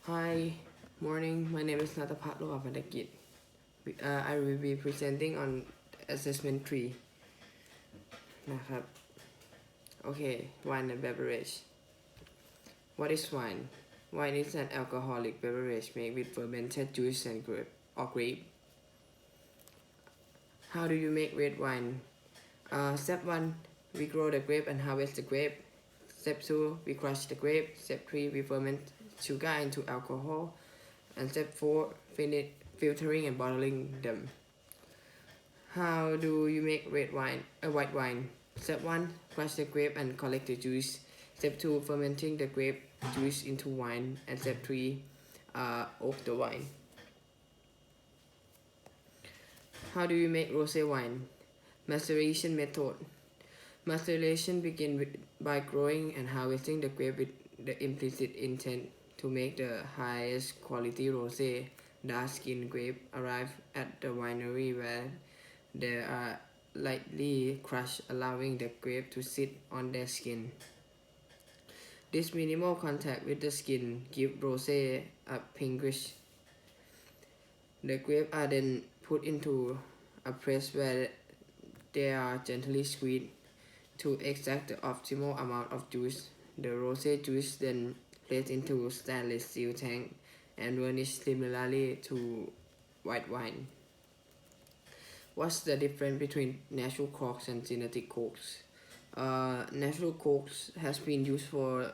Hi, morning. My name is Nuttapath Lohaphantakit. I will be presenting on assessment 3 นะครับ Okay, wine and beverage. What is wine? Wine is an alcoholic beverage made with fermented juice and grape. How do you make red wine? Step 1, we grow the grape and harvest the grape. Step 2, we crush the grape. Step 3, we ferment sugar into alcohol. And step 4, finish filtering and bottling them. How do you make white wine? Step 1, crush the grape and collect the juice. Step 2, fermenting the grape juice into wine. And step 3, oak the wine. How do you make rosé wine? Maceration method. Maceration begins by growing and harvesting the grape with the implicit intent to make the highest quality rosé. Dark skin grape arrive at the winery where they are lightly crushed, allowing the grape to sit on their skin. This minimal contact with the skin gives rosé a pinkish. The grapes are then put into a press where they are gently squeezed to extract the optimal amount of juice. The rosé juice then placed into stainless steel tank and varnished similarly to white wine. What's the difference between natural corks and synthetic corks? Natural corks has been used for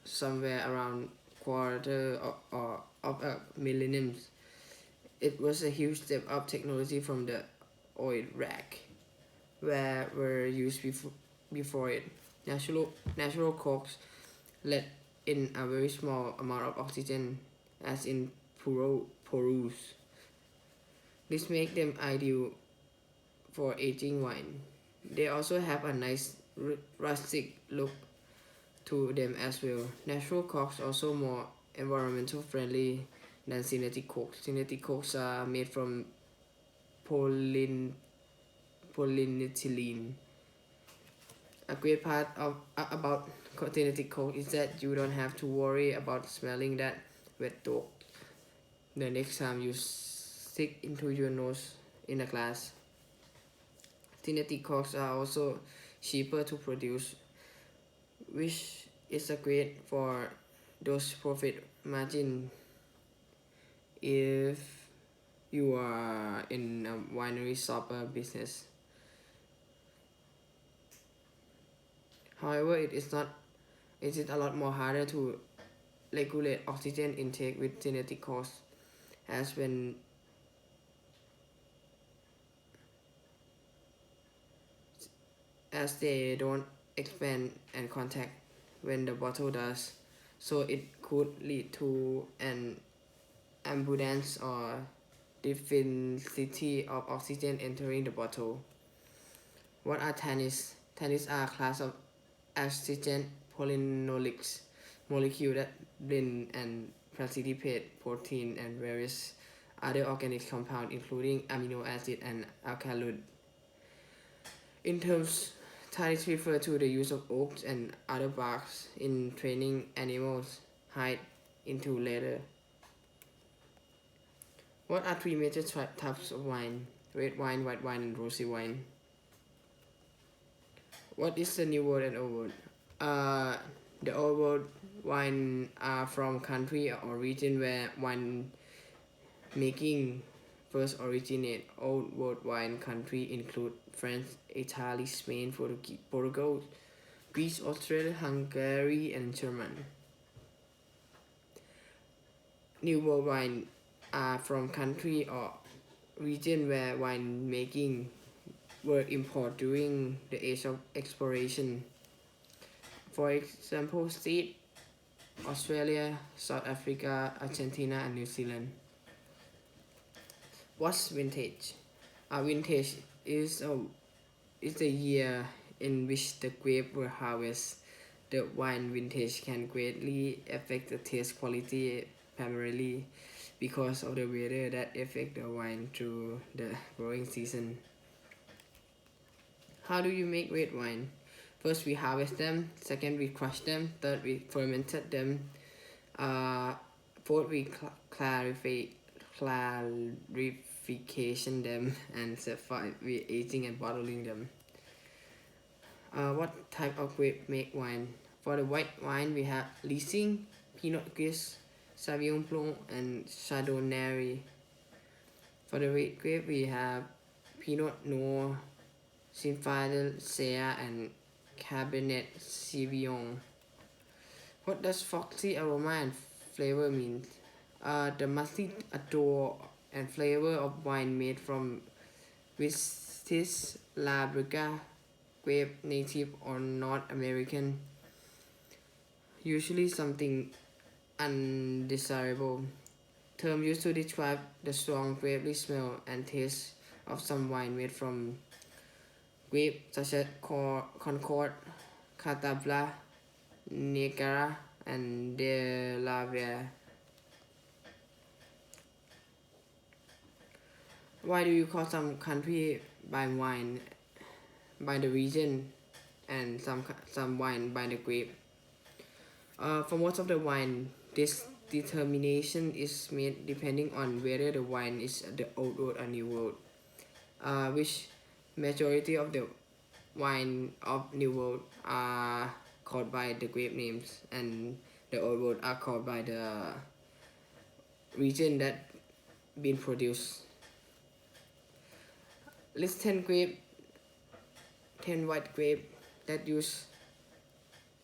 somewhere around quarter of a millennium. It was a huge step up technology from the oil rack where were used before it. Natural corks let in a very small amount of oxygen as in porous. This makes them ideal for aging wine. They also have a nice rustic look to them as well. Natural corks also more environmental friendly than synthetic corks. Synthetic corks are made from polyethylene. A great part about synthetic cork is that you don't have to worry about smelling that wet dog the next time you stick into your nose in a glass. Synthetic corks are also cheaper to produce, which is a great for those profit margin if you are in a winery shopper business. However, it is a lot more harder to regulate oxygen intake with synthetic corks as they don't expand and contact when the bottle does, so it could lead to an abundance or deficiency of oxygen entering the bottle. What are tannins? Tannins are a class of oxygen polynolics molecule that blend and precipitate protein and various other organic compounds including amino acid and alkaloid. In terms, tannins refer to the use of oaks and other barks in turning animals' hide into leather. What are three major types of wine? Red wine, white wine, and rosé wine. What is the new world and old world? The old world wine are from country or region where wine making first originate. Old world wine country include France, Italy, Spain, Portugal, Greece, Australia, Hungary, and Germany. New world wine are from country or region where wine making were imported during the age of exploration. For example, Seed, Australia, South Africa, Argentina, and New Zealand. What's vintage? Vintage is the year in which the grape were harvested. The wine vintage can greatly affect the taste quality, primarily because of the weather that affect the wine through the growing season. How do you make red wine? First, we harvest them. Second, we crush them. Third, we fermented them. Fourth, we clarification them, and five, we aging and bottling them. What type of grape make wine? For the white wine, we have Riesling, Pinot Gris, Sauvignon Blanc, and Chardonnay. For the red grape, we have Pinot Noir, Zinfandel, Syrah, and Cabernet Sauvignon. What does foxy aroma and flavor mean? The musty odor and flavor of wine made from Vitis Labriga grape, native or North American. Usually something undesirable. Term used to describe the strong grapey smell and taste of some wine made from grape such as Concord, Catabla, Niagara, and Delaware. Why do you call some country by wine by the region and some wine by the grape? For most of the wine, this determination is made depending on whether the wine is the Old World or New World, which majority of the wine of New World are called by the grape names, and the Old World are called by the region that been produced. List 10 white grape that use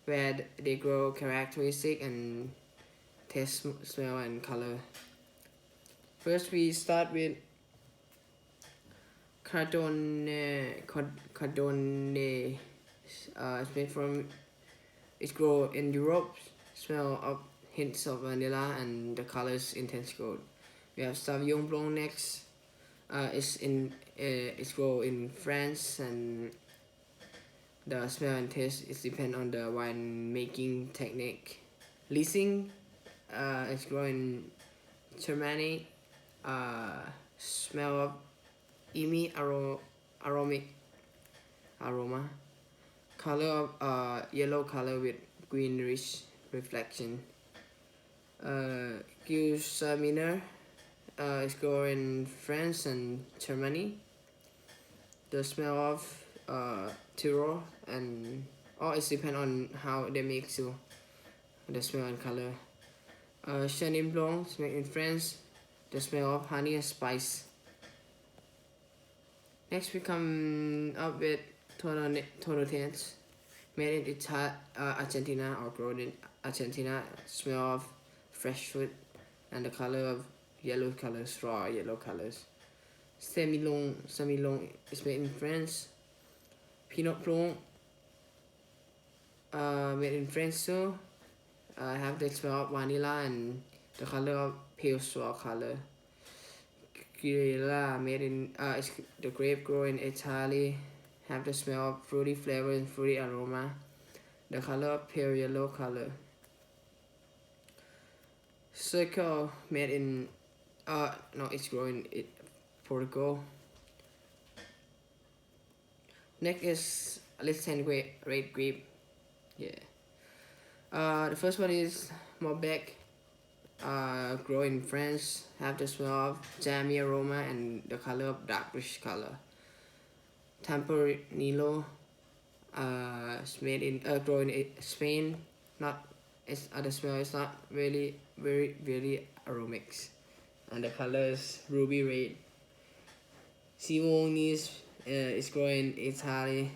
where they grow, characteristic and taste, smell and color. First we start with Chardonnay. It's grown in Europe, smell of hints of vanilla and the colors intense gold. We have Sauvignon Blanc next. It's grown in France, and the smell and taste is depend on the wine making technique. Riesling is grown in Germany. Smell of aromatic aroma. Color of yellow color with greenish reflection. Gewürztraminer is grown in France and Germany. The smell of Tyrol, and all it depends on how they make too, the smell and color. Chenin Blanc is made in France. The smell of honey and spice. Next we come up with Tonotens, made in Argentina or grown in Argentina. Smell of fresh fruit and the color of yellow colors, raw yellow colors. Semillon is made in France. Pinot Blanc made in France too. Have the smell of vanilla and the color of pale straw color. Girella made in the grape grown in Italy. Have the smell of fruity flavor and fruity aroma. The color of pale yellow color. Circle made in it's grown in Portugal. Next is let's hand red grape. The first one is Malbec. Grown in France. Have the smell of jammy aroma and the color of darkish color. Tempranillo is made in grown in Spain. The smell is not really very aromatic, and the color is ruby red. Simonis is grown in Italy.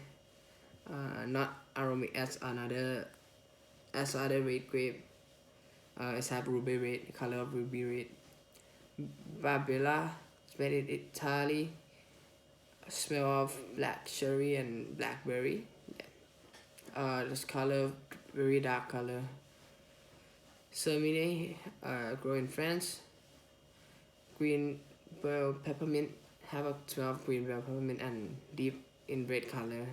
Not aromatic as other red grape. It have ruby red, color of ruby red. Barbella is made in Italy. Smell of black cherry and blackberry. This color very dark color. Cermine grown in France. Green bell peppermint have a smell of green bell peppermint and deep in red color.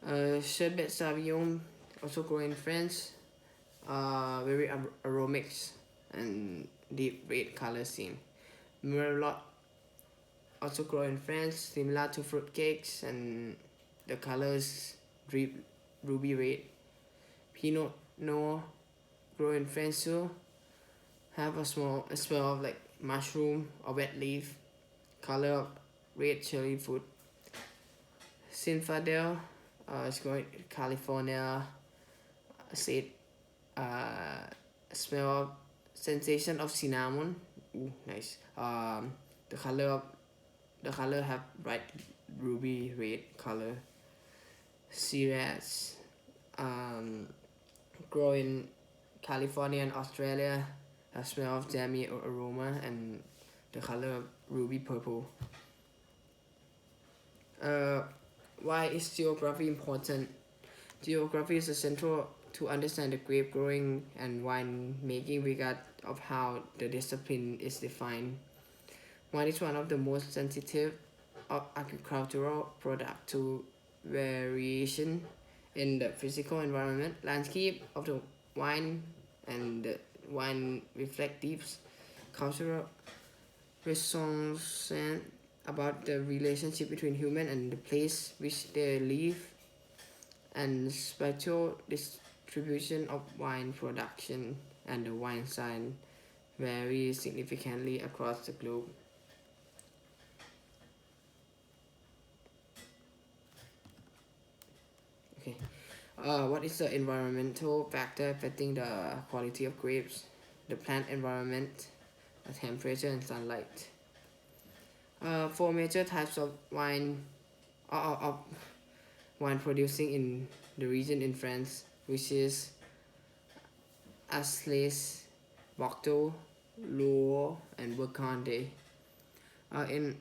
Sherbet Sauvignon also grown in France. Very aromatic and deep red color scene. Merlot also grown in France, similar to fruit cakes, and the colors deep ruby red. Pinot Noir grown in France too. have a smell of like mushroom or wet leaf, color of red cherry fruit. Zinfandel is going California. Said smell of sensation of cinnamon. Ooh, nice. The color have bright ruby red color. Cereals grow in California and Australia. A smell of jammy aroma and the color of ruby purple. Why is geography important? Geography is essential to understand the grape growing and wine making regard of how the discipline is defined. Wine is one of the most sensitive of agricultural product to variation in the physical environment. Landscape of the wine and the wine reflect deep cultural resonance about the relationship between human and the place which they live, and spatial distribution of wine production and the wine sign vary significantly across the globe. Okay. What is the environmental factor affecting the quality of grapes? The plant environment, the temperature and sunlight. Four major types of wine of wine producing in the region in France, which is Alsace, Bordeaux, Loire, and Burgundy. In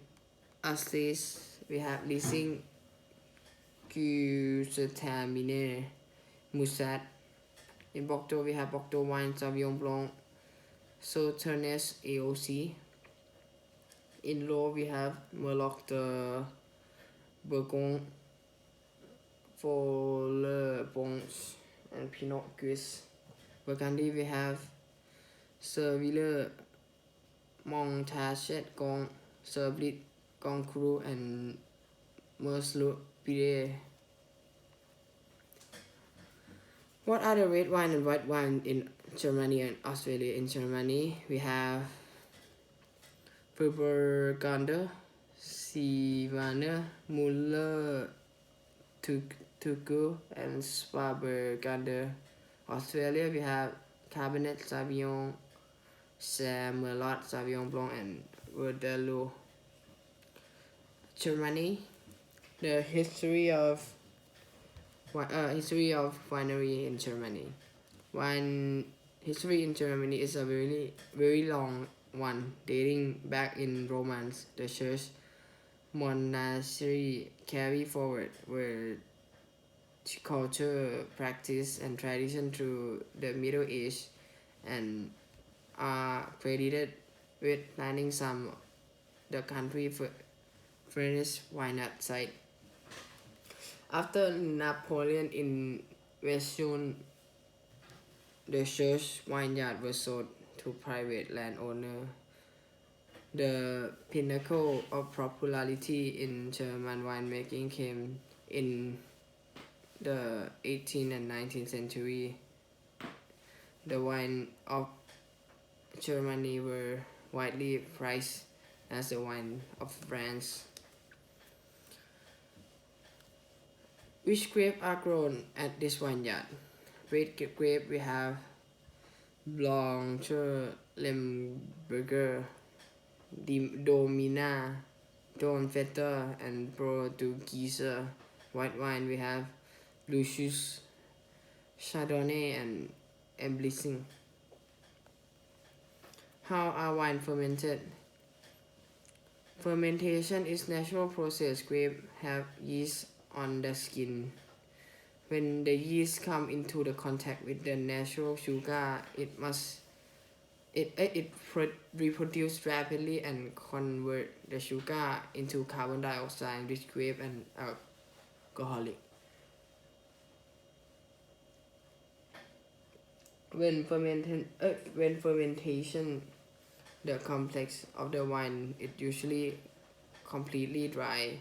Alsace, we have Riesling, Gewürztraminer, Muscat. In Bordeaux, we have Bordeaux wine, Sauvignon Blanc, Sauternes AOC. In Loire, we have Merlot de Bourgogne, Folle Bons, and Pinot Gris. Burgundy, we have Serville, Montrachet, Gong, Serblit, Grand Cru, and Merlot Pire. What are the red wine and white wine in Germany and Australia? In Germany, we have Burgunder, Sivana, Muller, Tugu, and Sparburgunder. Australia, we have Cabernet Sauvignon, Merlot, Sauvignon Blanc, and Verdelo. Germany, the history of winery in Germany. Wine history in Germany is a very long one, dating back in Romance. The church monastery carry forward where culture, practice, and tradition through the Middle Age, and are credited with planting some the country finest vineyard site. After Napoleon invasion, the church vineyard was sold to private landowner. The pinnacle of popularity in German winemaking came in the 18th and 19th century. The wine of Germany were widely prized as the wine of France. Which grapes are grown at this vineyard? Red grape we have Blanche, Lemberger, Domina, Donfetter, and Portuguese. White wine we have Lucius, Chardonnay, and Emblissing. How are wine fermented? Fermentation is natural process. Grapes have yeast on the skin. When the yeast come into the contact with the natural sugar, it reproduce rapidly and convert the sugar into carbon dioxide, which grape and alcoholic. When fermentation, the complex of the wine is usually completely dry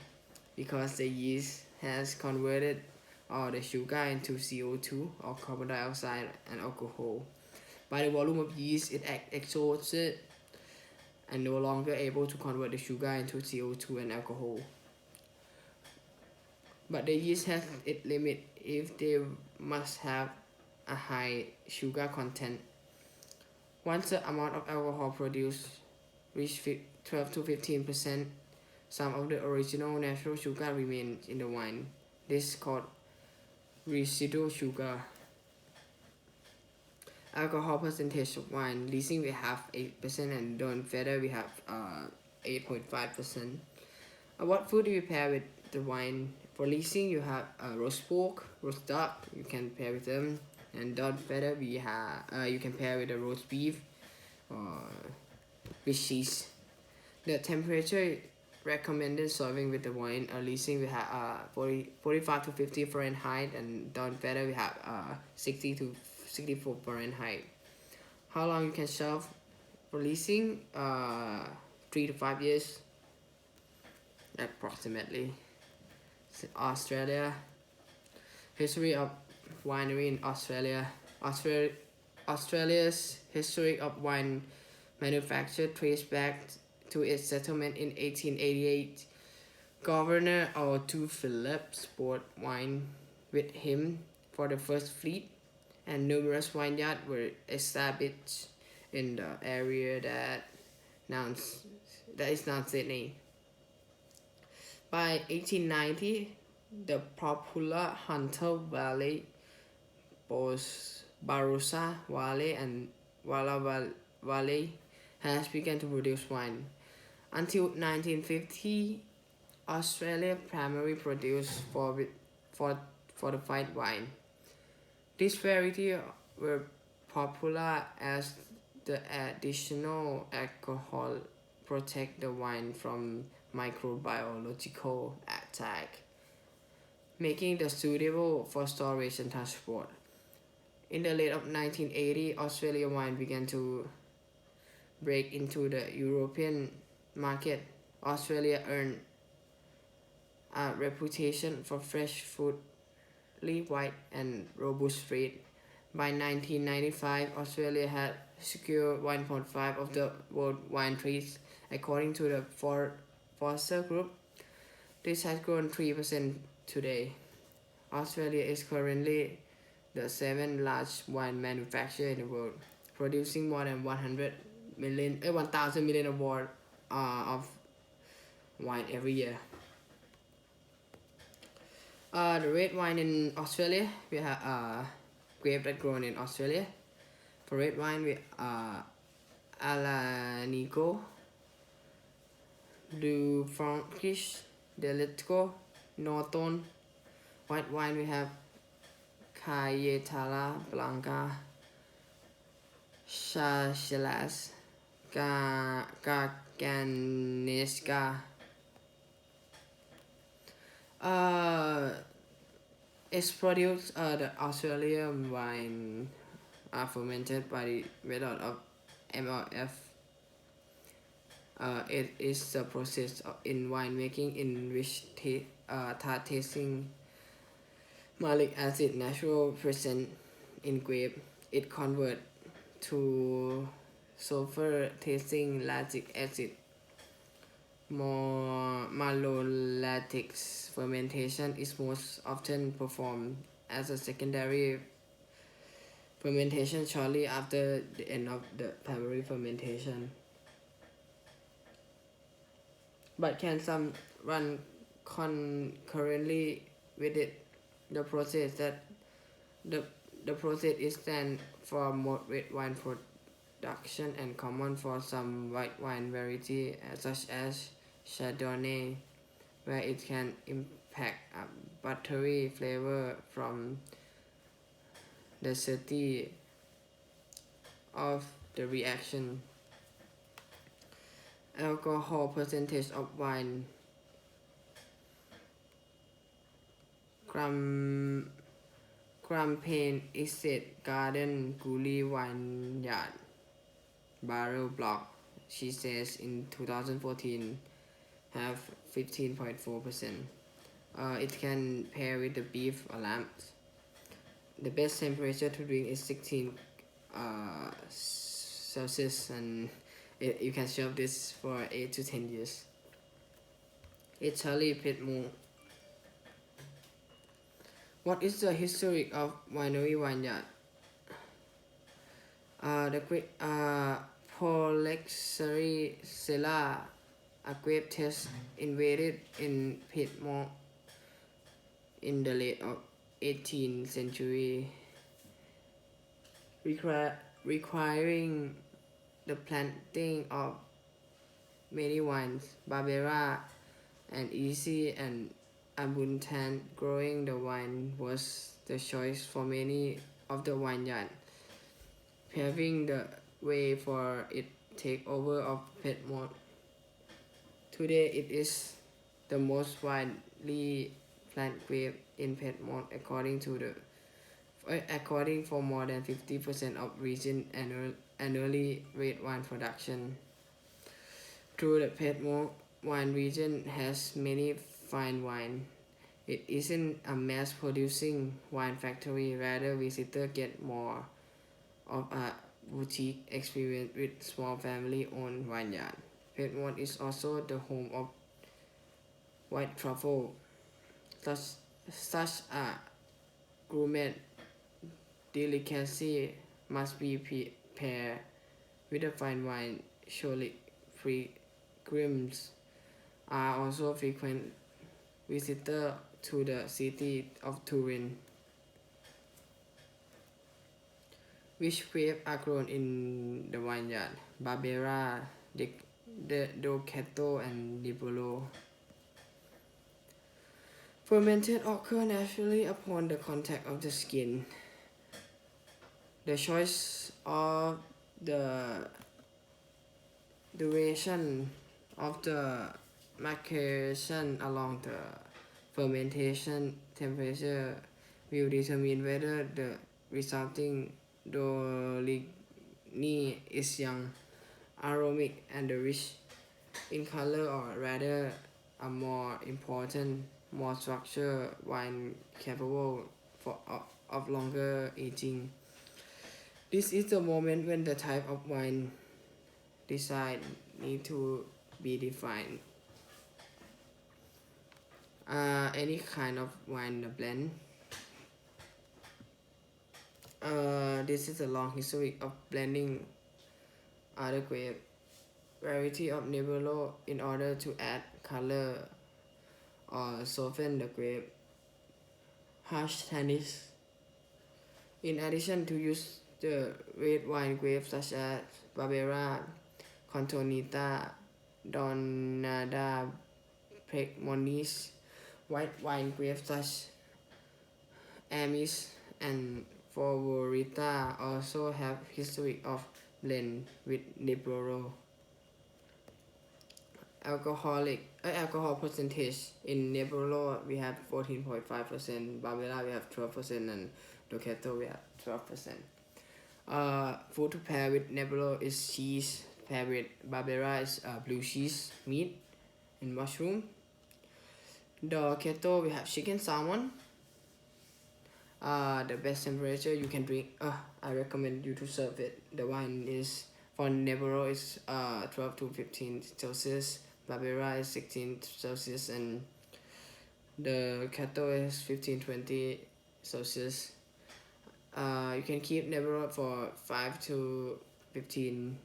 because the yeast has converted all the sugar into CO2 or carbon dioxide and alcohol. By the volume of yeast, it exhausted and no longer able to convert the sugar into CO2 and alcohol. But the yeast has its limit if they must have a high sugar content. Once the amount of alcohol produced reaches 12 to 15%, some of the original natural sugar remains in the wine. This is called residual sugar. Alcohol percentage of wine: Riesling we have 8% and Dornfelder we have 8.5%. What food do you pair with the wine? For Riesling you have roast pork, roast duck, you can pair with them, and Dornfelder we have you can pair with the roast beef or with cheese. The temperature recommended serving with the wine: Riesling we have 45 to 50 Fahrenheit, and Dornfelder we have 60 to 64 Fahrenheit. How long you can serve? For Riesling 3 to 5 years approximately. Australia. History of winery in Australia. Australia's history of wine manufacture traces back to its settlement in 1888. Governor Arthur Phillips brought wine with him for the first fleet, and numerous vineyards were established in the area that is now Sydney. By 1890, the popular Hunter Valley, Barossa Valley, and Walla Valley has begun to produce wine. Until 1950, Australia primarily produced for the white wine. This variety were popular as the additional alcohol protect the wine from microbiological attack, making it suitable for storage and transport. In the late of 1980, Australian wine began to break into the European market. Australia earned a reputation for fresh food, white and robust breed. By 1995, Australia had secured 1.5 of the world wine trees, according to the Foster Group. This has grown 3% today. Australia is currently the 7th largest wine manufacturer in the world, producing more than 1,000 million awards of wine every year. The red wine in Australia, we have grape that grown in Australia. For red wine, we Alanico, Lohaphantakit, Deletco, Norton. White wine, we have Cayetala Blanca, Chachelas, Garganesca. It's produced the Australian wine are fermented by the method of MLF. It is the process in winemaking in which tart tasting malic acid naturally present in grape. It converts to sulfur tasting lactic acid. Malolactic fermentation is most often performed as a secondary fermentation shortly after the end of the primary fermentation. But can some run concurrently with it? The process is then for moderate wine production and common for some white wine variety such as Chardonnay, where it can impact a buttery flavor from the acidity of the reaction. Alcohol percentage of wine: Champagne Estate Garden Gully Vineyard Barrel Block, she says in 2014, have 15.4%. It can pair with the beef or lamb. The best temperature to drink is 16 Celsius, and you can shelf this for 8 to 10 years. Italy Piedmont. What is the history of winery vineyard? The great Polexaricella, a grape test invaded in Piedmont in the late of 18th century, requiring the planting of many wines. Barbera and easy and abundant growing the wine was the choice for many of the vineyards, paving the way for its takeover of Piedmont. Today it is the most widely planted grape in Piedmont according for more than 50% of region annually red wine production. Through the Piedmont wine region has many fine wine. It isn't a mass producing wine factory, rather visitors get more of a boutique experience with small family owned vineyard. Piedmont is also the home of white truffle, such a gourmet delicacy must be prepared with a fine wine. Surely pilgrims are also frequent visitors to the city of Turin. Which grapes are grown in the vineyard? Barbera, Ducato, and Nebbiolo. Fermented occur naturally upon the contact of the skin. The choice of the duration of the maceration along the fermentation temperature will determine whether the resulting Doligny is young, aromatic, and rich in color, or rather a more important, more structured wine capable of longer aging. This is the moment when the type of wine desired need to be defined. Any kind of wine blend. This is a long history of blending other grape variety of Nebbiolo in order to add color or soften the grape harsh tannins. In addition to use the red wine grapes such as Barbera, Contonita, Donada, Pregmonis, white wine grapes such Amis and Favorita also have history of blend with Nebbiolo. Alcohol percentage in Nebbiolo we have 14.5%, Barbera we have 12%, and Ducato we have 12%. Food to pair with Nebbiolo is cheese. Paired with Barbera is blue cheese, meat, and mushroom. Ducato we have chicken, salmon. The best temperature you can drink. I recommend you to serve it. The wine is for Nebbiolo is 12 to 15 Celsius. Barbera is 16 Celsius, and the Ducato is 15-20 Celsius. You can keep Nebbiolo for 5 to 15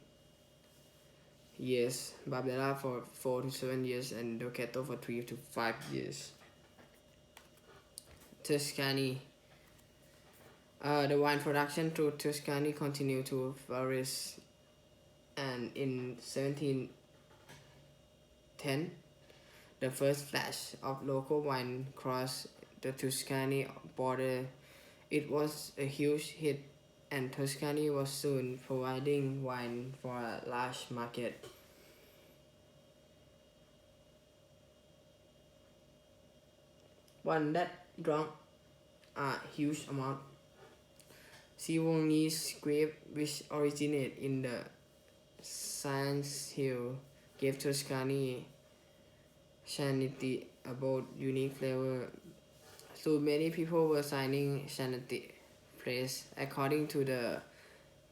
years, Barbera for 4 to 7 years, and Ducato for 3 to 5 years. Tuscany. The wine production through Tuscany continued to flourish, and in 1710, the first flash of local wine crossed the Tuscany border. It was a huge hit, and Tuscany was soon providing wine for a large market. One that drank a huge amount. Savogni's grape, which originate in the Science Hill, gave Tuscany Chianti a bold, unique flavor. So many people were signing Chianti praise. According to the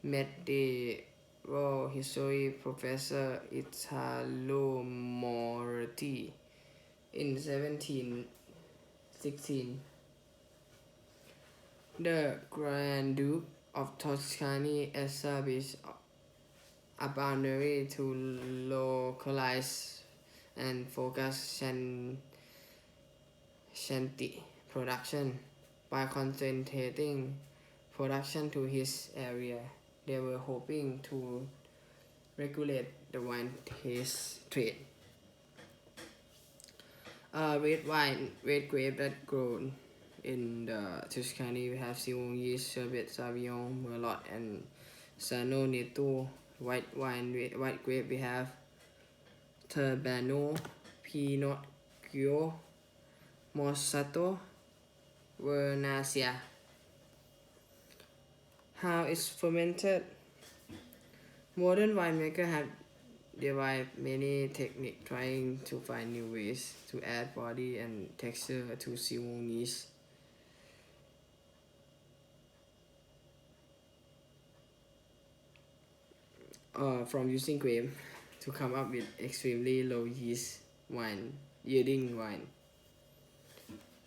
met the Royal History Professor Italo Moretti in 1716. The Grand Duke of Tuscany established a boundary to localize and focus shanty production by concentrating production to his area. They were hoping to regulate the wine taste trade. Red grape that grown in the Tuscany, we have Sauvignon yeast, Sherbet, Sauvignon, Merlot, and Sano Neto. White grape, we have Turbano, Pinot Grio, Moscato, Vernaccia. How it's fermented? Modern winemakers have developed many techniques trying to find new ways to add body and texture to Sauvignon yeast. From using grape to come up with extremely low yeast yielding wine.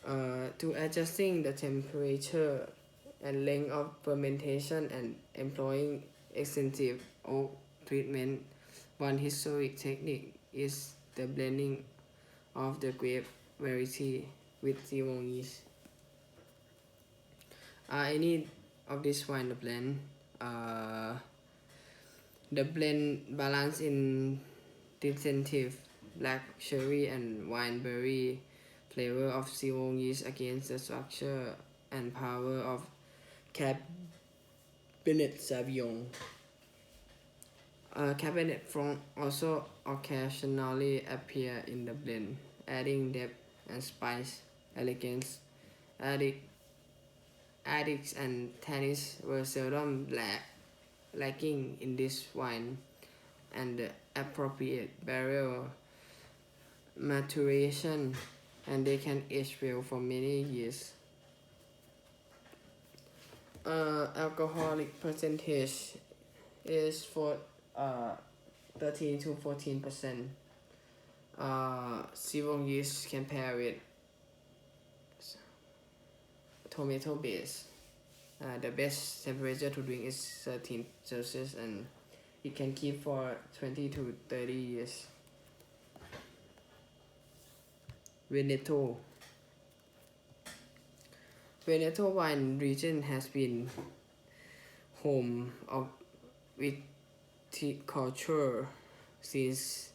To adjusting the temperature and length of fermentation and employing extensive oak treatment, one historic technique is the blending of the grape variety with Sauvignon yeast. Any of this wine the blend. The blend balance in distinctive black cherry and wineberry flavor of Sauvignon yeast against the structure and power of Cabernet Sauvignon. Cabernet Franc also occasionally appear in the blend, adding depth and spice, elegance. Addicts and tannins were seldom lacking in this wine, and the appropriate barrel maturation, and they can age well for many years. Alcoholic percentage is for 13 to 14%. Sauvignon yeast can pair with tomato base. The best temperature to drink is 13 Celsius, and it can keep for 20 to 30 years. Veneto wine region has been home of viticulture since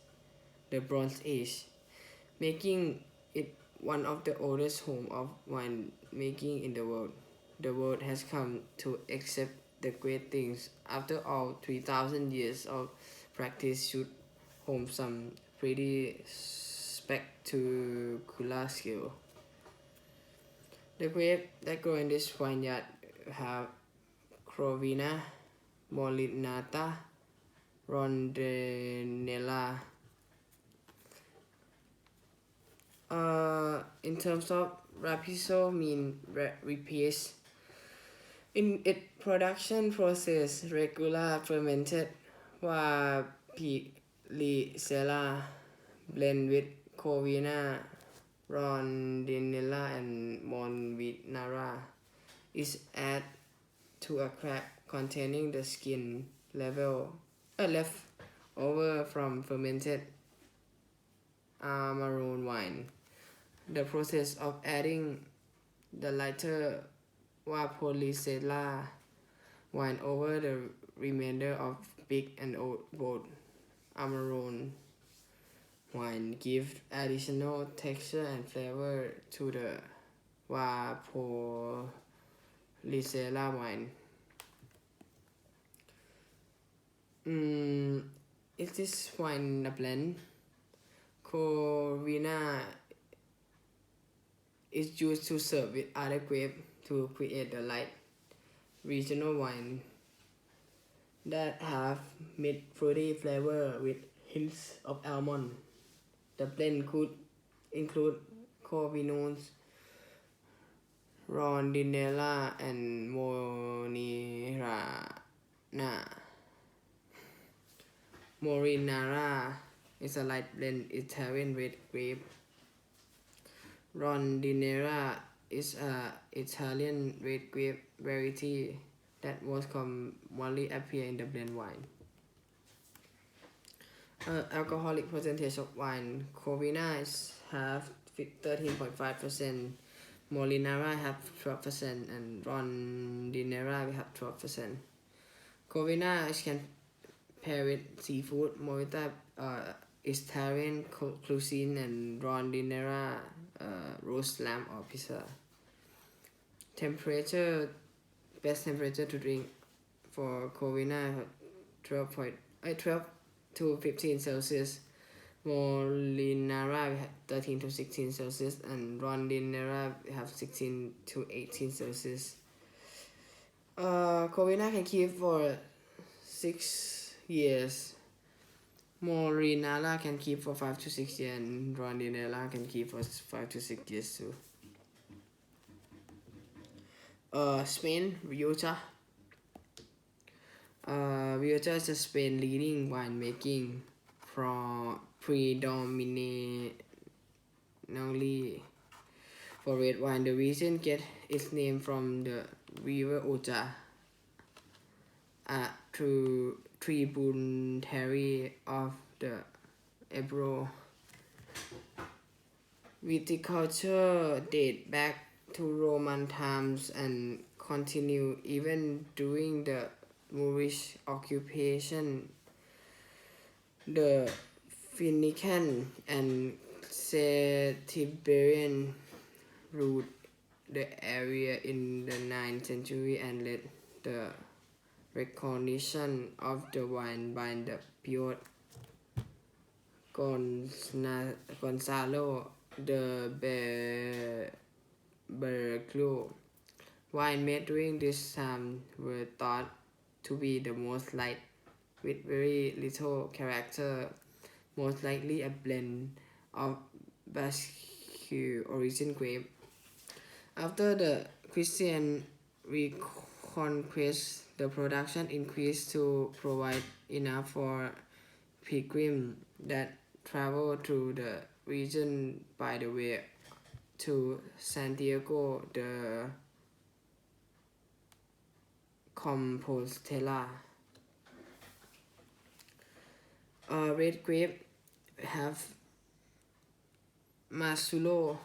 the Bronze Age, making it one of the oldest home of wine making in the world. The world has come to accept the great things. After all, 3,000 years of practice should home some pretty spectacular skill. The grape that grow in this vineyard have Crovina, Molinata, Rondinella. In terms of Rapiso mean repaste. In its production process, regular fermented Vapilicella blend with Covina, Rondinella, and Monvinara is added to a crack containing the skin left over from fermented Amarone wine. The process of adding the lighter Vapolicella wine over the remainder of big and bold Amarone wine gives additional texture and flavor to the Vapolicella wine. Is this wine a blend? Corvina is used to serve with other grapes to create the light regional wine that have mid-fruity flavor with hints of almond. The blend could include Corvinons, Rondinella, and Monira Molinara is a light blend Italian red grape. Rondinera is a Italian red grape variety that most commonly appear in the blend wine. Alcoholic percentage of wine. Corvina have 13.5%, Molinara have 12%, and Rondinera have 12%. Corvina can pair with seafood. Moita Italian cuisine, and Rondinera roast lamb or pizza. Temperature, best temperature to drink for Corvina 12 to 15 Celsius. Molinara we have 13 to 16 Celsius, and Rondinera we have 16 to 18 Celsius. Corvina can keep for 6 years. Molinara can keep for 5 to 6 years, and Rondinera can keep for 5 to 6 years too. Spain, Rioja. Rioja is a Spain leading winemaking predominantly for red wine. The region gets its name from the river Oja, a tributary of the Ebro. Viticulture dates back to Roman times and continue even during the Moorish occupation. The Phoenician and Celtiberian ruled the area in the 9th century and led the recognition of the wine by the poet Gonzalo de Berclio. Wine made during this time were thought to be the most light, with very little character, most likely a blend of Basque origin grape. After the Christian reconquest, the production increased to provide enough for pilgrims that travel through the region by the way to Santiago de Compostela. Red grape have Masullo,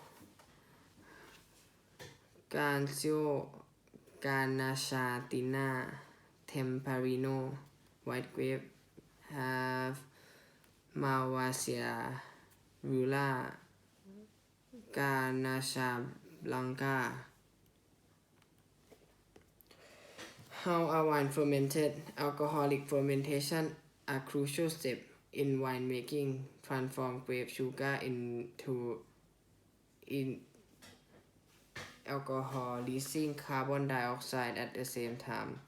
Gancio, Ganasciatina, Temparino. White grape have Malvasia, Rula, Ganascia Blanca. How are wine fermented? Alcoholic fermentation, a crucial step in winemaking, transform grape sugar into alcohol, releasing carbon dioxide at the same time.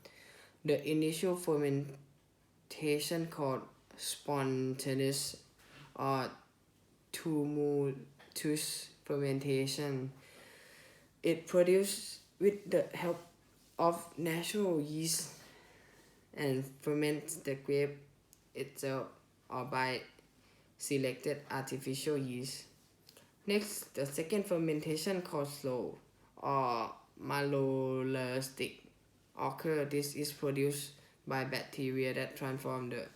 The initial fermentation called spontaneous or tumultuous fermentation. It produced with the help of natural yeast and ferments the grape itself or by selected artificial yeast. Next, the second fermentation called slow or malolactic occur. This is produced by bacteria that transform the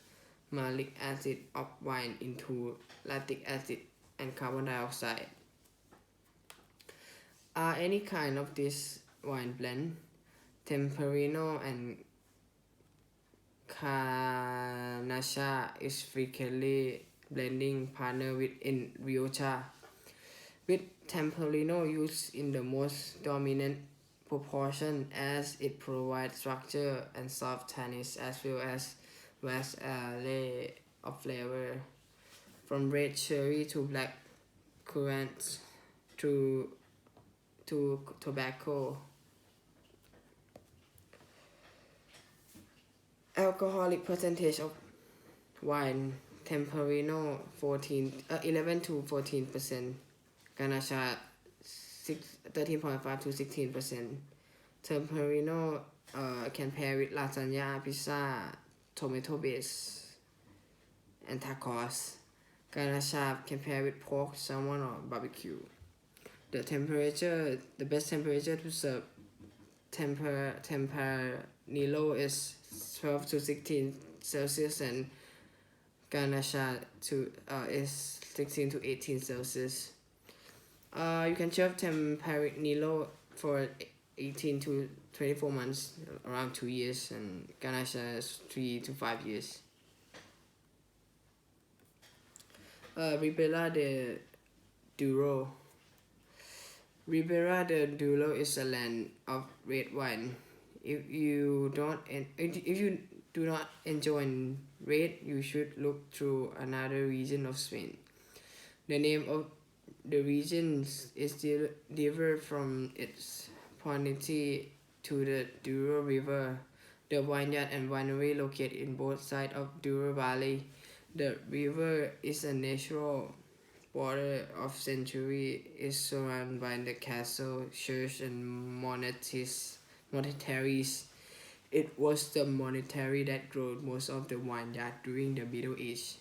malic acid of wine into lactic acid and carbon dioxide. Are any kind of this wine blend? Temperino and Canascia is frequently blending partner with in Rioja, with Temperino used in the most dominant proportion as it provides structure and soft tannish as well as vast array of flavor, from red cherry to black currants to tobacco. Alcoholic percentage of wine. Temperino 11 to 14%, Ganascia 13.5 to 16%. Temperino can pair with lasagna, pizza, tomato base, and tacos. Garnacha can pair with pork, salmon, or barbecue. The best temperature to serve Tempranillo is 12 to 16 Celsius, and Garnacha is 16 to 18 Celsius. You can serve Tempranillo for 18 to 24 months, around 2 years, and Garnacha is 3 to 5 years. Ribera de Douro. Ribera de Douro is a land of red wine. If you do not enjoy red, you should look through another region of Spain. The name of the region is derived from its proximity to the Douro River. The vineyard and winery located in both sides of Douro Valley. The river is a natural border of century, is surrounded by the castle, church, and monasteries. It was the monastery that grew most of the vineyard during the Middle Age.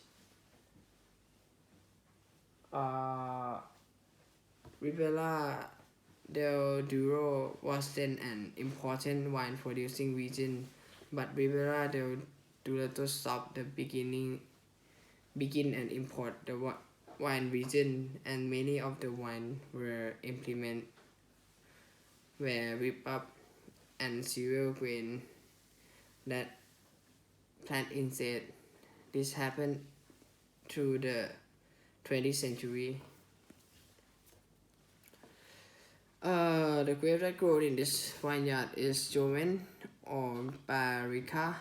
Ribera del Douro was then an important wine-producing region, but Ribera del Douro stopped the begin and import the wine region, and many of the wine were ripped up and cereal grain that plant instead. This happened through the 20th century. The grape that grows in this vineyard is Joven or Barrica,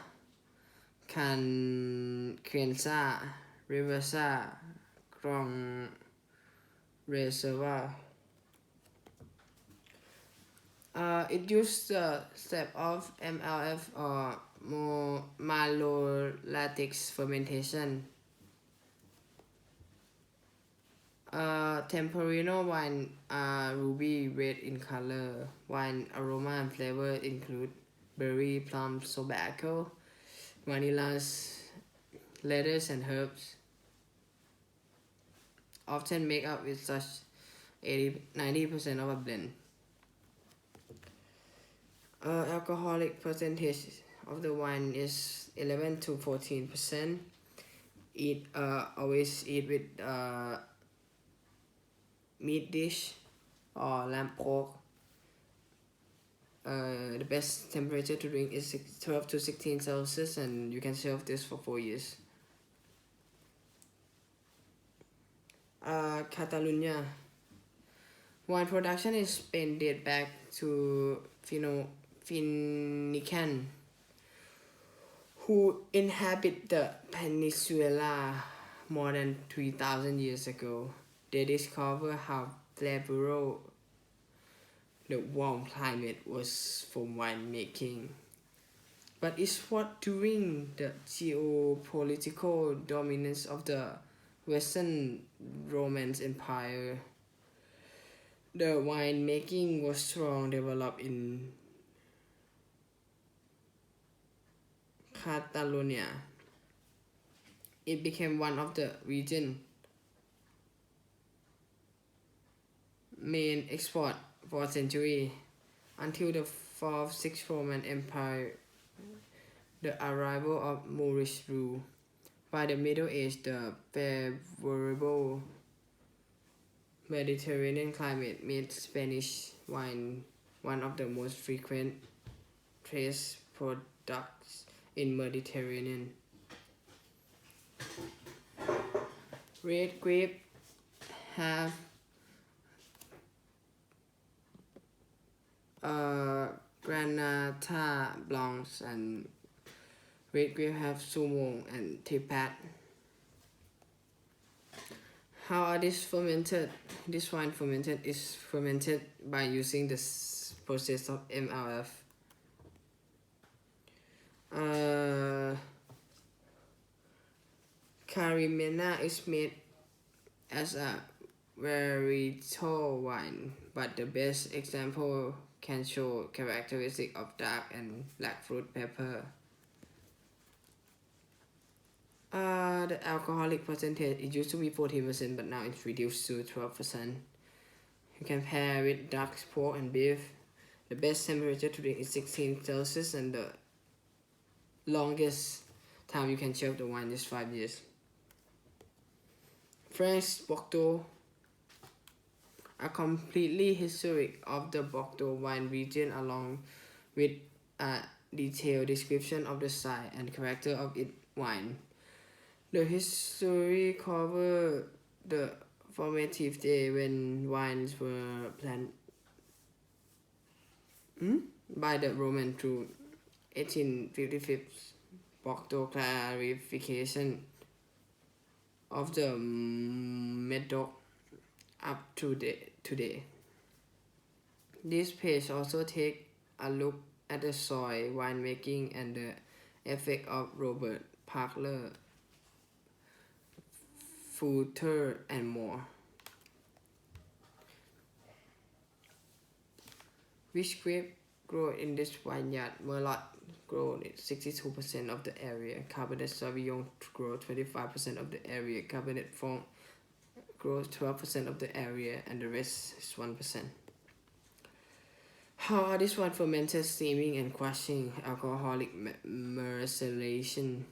Crianza, Reversa, Grand Reserva. It used the step of MLF or malolactic fermentation. Tempranillo wine are ruby red in color. Wine aroma and flavor include berry, plum, tobacco, vanillas, leathers, and herbs. Often make up with such 90% of a blend. Alcoholic percentage of the wine is 11 to 14%. Always eat with meat dish or lamb pork. The best temperature to drink is 12 to 16 Celsius, and you can serve this for 4 years. Catalonia. Wine production in Spain dates back to Phoenicians, who inhabit the peninsula more than 3,000 years ago. They discovered how favorable the warm climate was for winemaking. But it's what during the geopolitical dominance of the Western Roman Empire, the winemaking was strong developed in Catalonia. It became one of the region's main export for a century, until the 4th-6th Roman Empire, the arrival of Moorish rule. By the Middle Age, the favorable Mediterranean climate made Spanish wine one of the most frequent trade products in Mediterranean. Red grape have Granata Blancs, and red grape have Sumo and Tepat. How are these fermented? This wine is fermented by using the process of MLF. Carimena is made as a varietal wine, but the best example can show characteristic of dark and black fruit pepper. The alcoholic percentage, it used to be 14%, but now it's reduced to 12%. You can pair with duck, pork, and beef. The best temperature to drink is 16 Celsius, and the longest time you can shelf the wine is 5 years. French Bordeaux. A completely history of the Bordeaux wine region along with a detailed description of the style and character of its wine. The history covers the formative day when wines were planted by the Romans through 1855 Bordeaux clarification of the Medoc up to today. This page also takes a look at the soil winemaking and the effect of Robert Parker, Footer, and more. Which grape grow in this vineyard? Merlot grow 62% of the area. Cabernet Sauvignon grow 25% of the area. Cabernet Franc grows 12% of the area, and the rest is 1%. How are this one fermented, steaming, and crushing? Alcoholic maceration,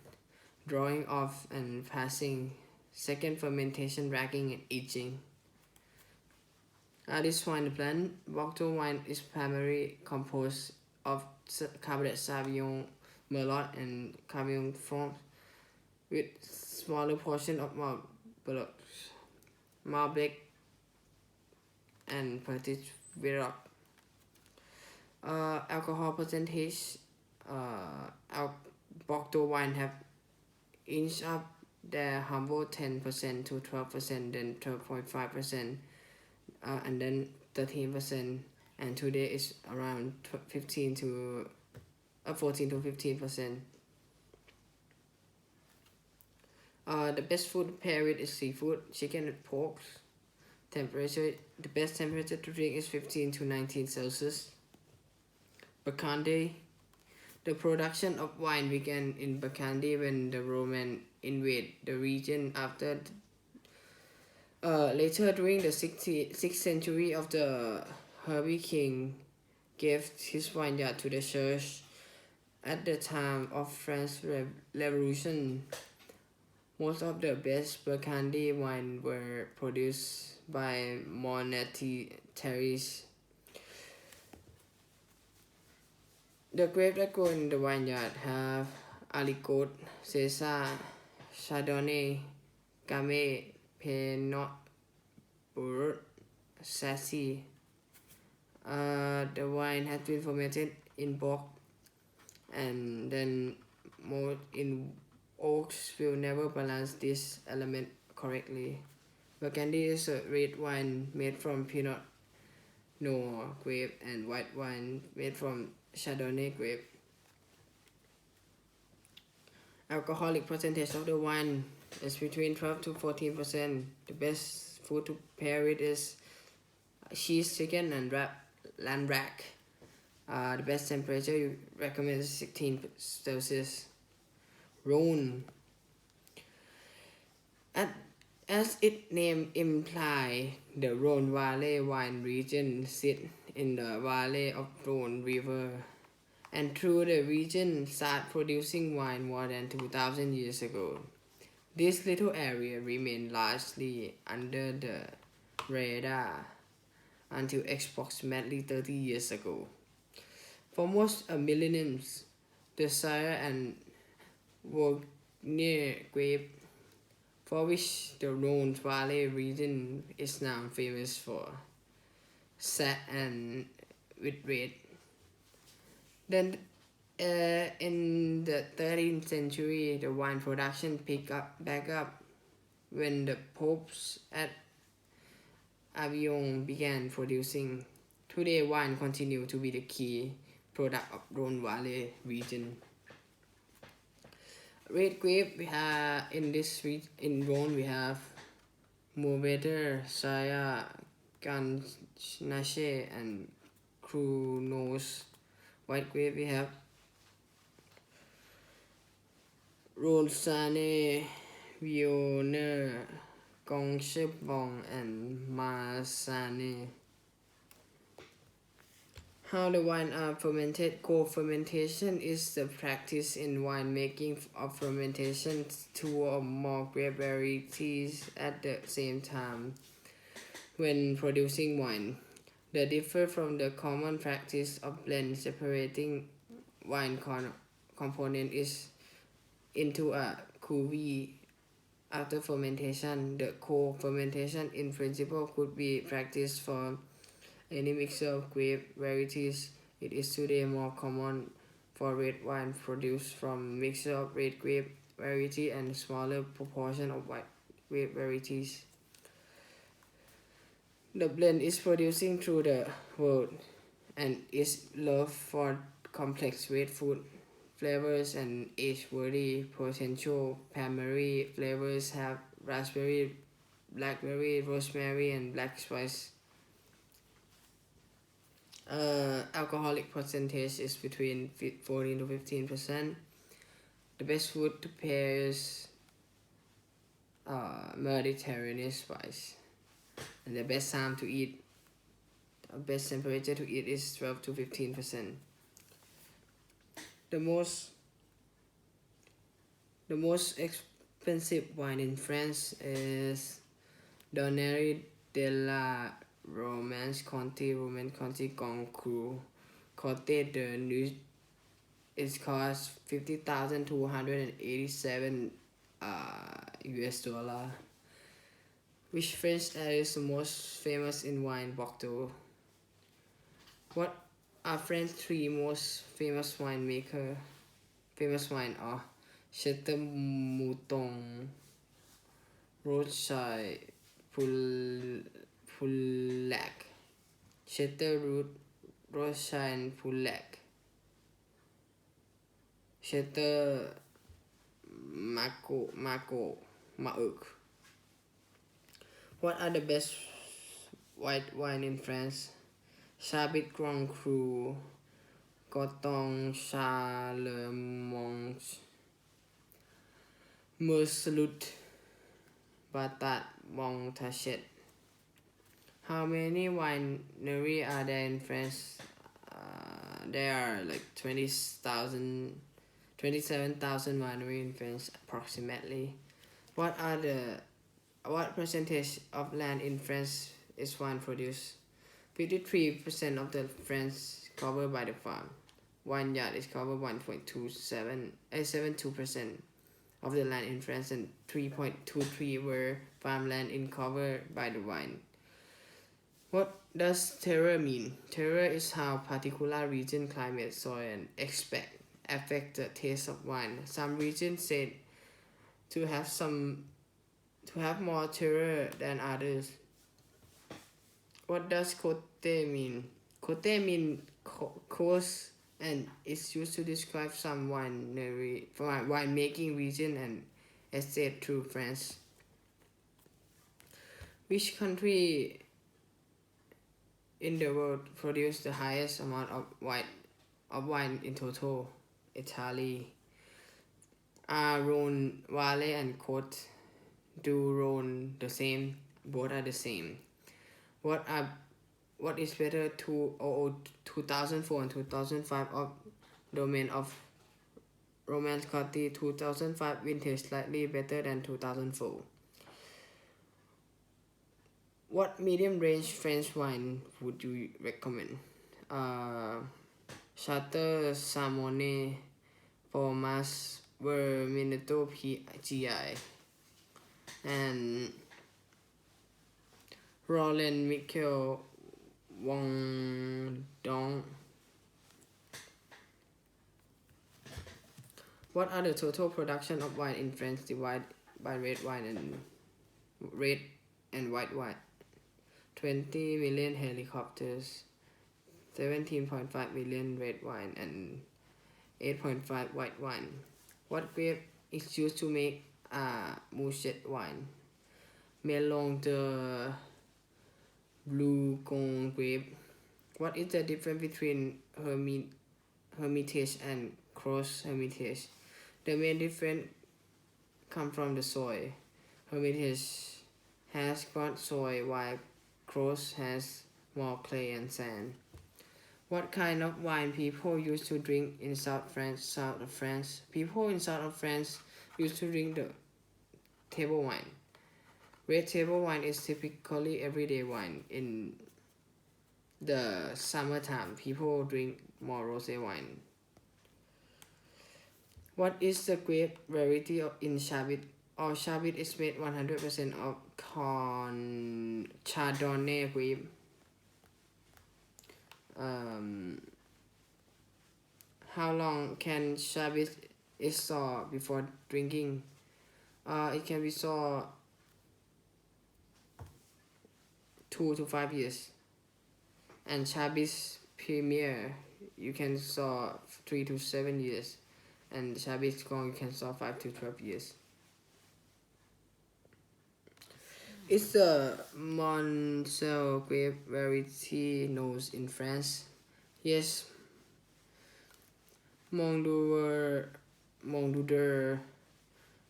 drawing off and passing. Second fermentation, racking, and aging. This wine plant, Bordeaux wine is primarily composed of Cabernet Sauvignon, Merlot, and Cabernet Franc, with smaller portion of Malbec and Petit Verdot. Alcohol percentage, Bordeaux wine have inched up their humble 10% to 12%, then 12.5%, and then 13%, and today is around 14 to 15%. The best food to pair with is seafood, chicken, and pork. Temperature, the best temperature to drink is 15 to 19 Celsius. Burgundy. The production of wine began in Burgundy when the Romans invaded the region after later during the 6th century of the Herbie King gave his vineyard to the church. At the time of French Revolution, most of the best Burgundy wine were produced by monasteries. The grapes that grow in the vineyard have Aligot, César, Chardonnay, Gamay, Pinot, Burgund, Sassy. The wine has been fermented in bog, and then malt in oaks will never balance this element correctly. Burgundy is a red wine made from Pinot Noir grape and white wine made from Chardonnay grape. Alcoholic percentage of the wine is between 12 to 14%. The best food to pair with is cheese, chicken, and lamb rack. The best temperature you recommend is 16 Celsius. Rhone. As its name implies, the Rhone Valley wine region sits in the valley of Rhone River, and through the region started producing wine more than 2,000 years ago. This little area remained largely under the radar until approximately 30 years ago. For most a millennium, the Syrah and Viognier grape, for which the Rhone Valley region is now famous for, sat and with red. Then in the 13th century, the wine production picked back up when the popes at Avignon began producing. Today, wine continues to be the key product of Rhone Valley region. Red grape, we have in Rhone we have Mourvedre, Syrah, Grenache, and Cru Nose white grape. We have Rolsane, Vionner, Gongshebong, and Marsane. How the wine are fermented. Co-fermentation is the practice in winemaking of fermentation two or more grape varieties at the same time when producing wine. The differ from the common practice of blend separating wine component is into a cuvee after fermentation. The co-fermentation in principle could be practiced for any mixture of grape varieties. It is today more common for red wine produced from mixture of red grape variety and smaller proportion of white grape varieties. The blend is producing through the world and is loved for complex red food flavors and age-worthy potential. Primary flavors have raspberry, blackberry, rosemary, and black spice. Alcoholic percentage is between 14 to 15%. The best food to pair is Mediterranean spice, and the best time to eat, best temperature to eat is 12 to 15%. The most expensive wine in France is Donnery de la Romance Conti Grand Cru Côte de Nuit. It costs $50,287 US. Which French is the most famous in wine? Bordeaux. What are France's three most famous winemaker? Famous wine are Chateau Mouton, Rothschild, Poulac, Chateau Rothschild, Poulac, Chateau Maoc. What are the best white wine in France? Chablis Grand Cru, Coton Charlemont, Mercelut, Batat, Montrachet. How many wineries are there in France? There are like 27,000 wineries in France approximately. What percentage of land in France is wine produced? 53% of the France covered by the farm. Vineyard is covered 1.72% of the land in France, and 3.23 were farmland in covered by the vine. What does terroir mean? Terroir is how particular region, climate, soil, and affect the taste of wine. Some regions said to have more terroir than others. What does côte mean? Côte means coast and is used to describe some winemaking region and estate through France. Which country in the world produced the highest amount of wine in total? Italy. Are Rhone Valley and Côte du Rhône the same? Both are the same. What is better, 2004 and 2005 of domain of Romance Conti? 2005 vintage slightly better than 2004. What medium range French wine would you recommend? Chateau Salmonnet, Formas, Verminato PGI, and Roland Michel Wong Dong. What are the total production of wine in France divided by red and white wine? 20 million helicopters, 17.5 million red wine, and 8.5 white wine. What grape is used to make Mouchet wine? Melon de Blue Gong grape. What is the difference between hermitage and cross hermitage? The main difference comes from the soil. Hermitage has got soil while cross has more clay and sand. What kind of wine people used to drink in South of France? People in South of France used to drink the table wine. Red table wine is typically everyday wine. In the summertime, people drink more rosé wine. What is the grape variety in Chablis? All Chablis is made 100% of Chardonnay grape. How long can Chablis is stored before drinking? It can be stored 2 to 5 years. And Chablis Premier you can store 3 to 7 years. And Chablis Gong you can store 5 to 12 years. Is the Moncel grape variety known in France? Yes. Mondour,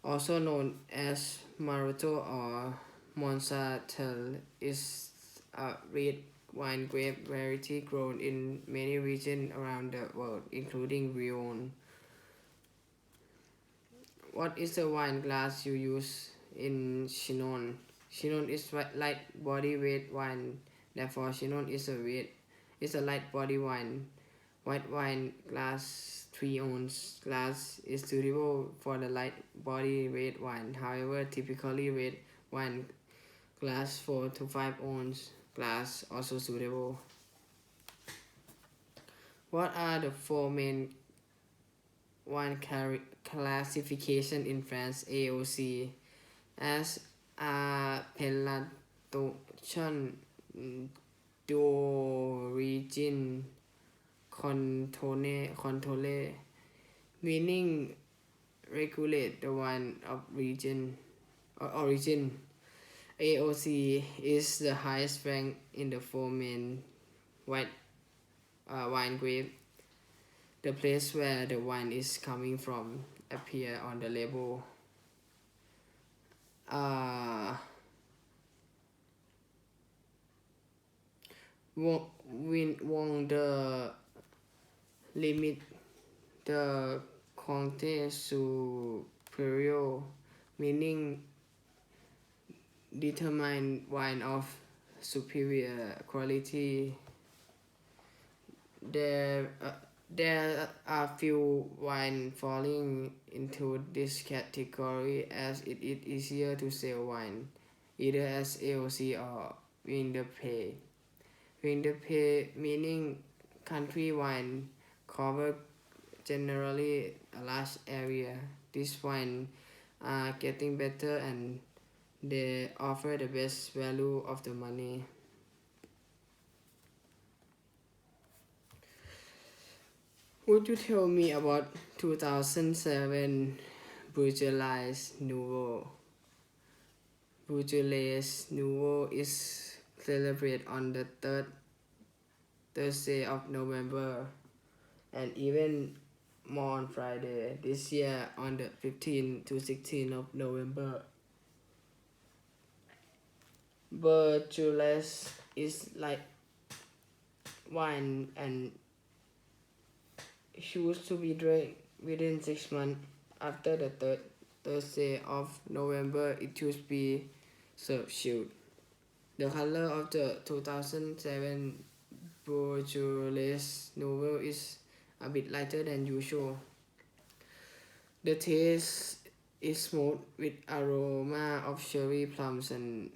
also known as Maroto or Monsatel, is a red wine grape variety grown in many regions around the world, including Rion. What is the wine glass you use in Chinon? Chinon is light body red wine. Therefore, Chinon is a light body wine. White wine glass 3 ounce glass is suitable for the light body red wine. However, typically red wine glass 4 to 5 ounce glass also suitable. What are the 4 main wine classification in France? AOC as appellation d'origine contrôlée, meaning regulate the wine of origin. AOC is the highest rank in the 4 main wine grape. The place where the wine is coming from appear on the label. Won the limit the Comté Superior, meaning determine wine of superior quality. There are few wine falling into this category as it is easier to sell wine, either as AOC or Vin de Pays. Vin de Pays meaning country wine cover generally a large area. These wines are getting better and they offer the best value of the money. Would you tell me about 2007 Beaujolais Nouveau? Beaujolais Nouveau is celebrated on the 3rd Thursday of November and even more on Friday. This year on the 15th to 16th of November. Beaujolais is like wine and used to be drank within 6 months. After the 3rd Thursday of November, it should be served chilled. The color of the 2007 Beaujolais Nouveau is a bit lighter than usual. The taste is smooth with aroma of cherry plums and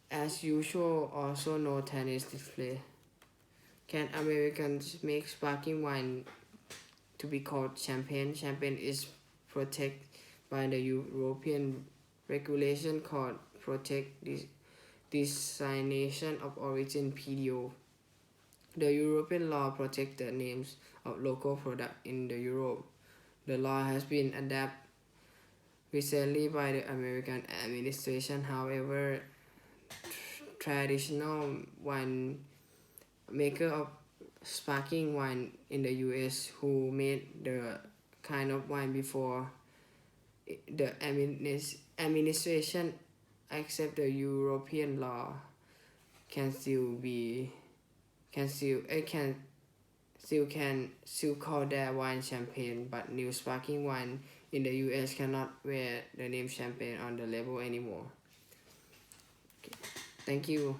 as usual, also no tannish display. Can Americans make sparkling wine to be called champagne? Champagne is protected by the European regulation called Protect Designation of Origin (PDO). The European law protects the names of local products in Europe. The law has been adapted recently by the American administration. However, traditional wine maker of sparkling wine in the US who made the kind of wine before the administration accept the European law can still be can still call their wine champagne, but new sparkling wine in the US cannot wear the name champagne on the label anymore. Okay. Thank you.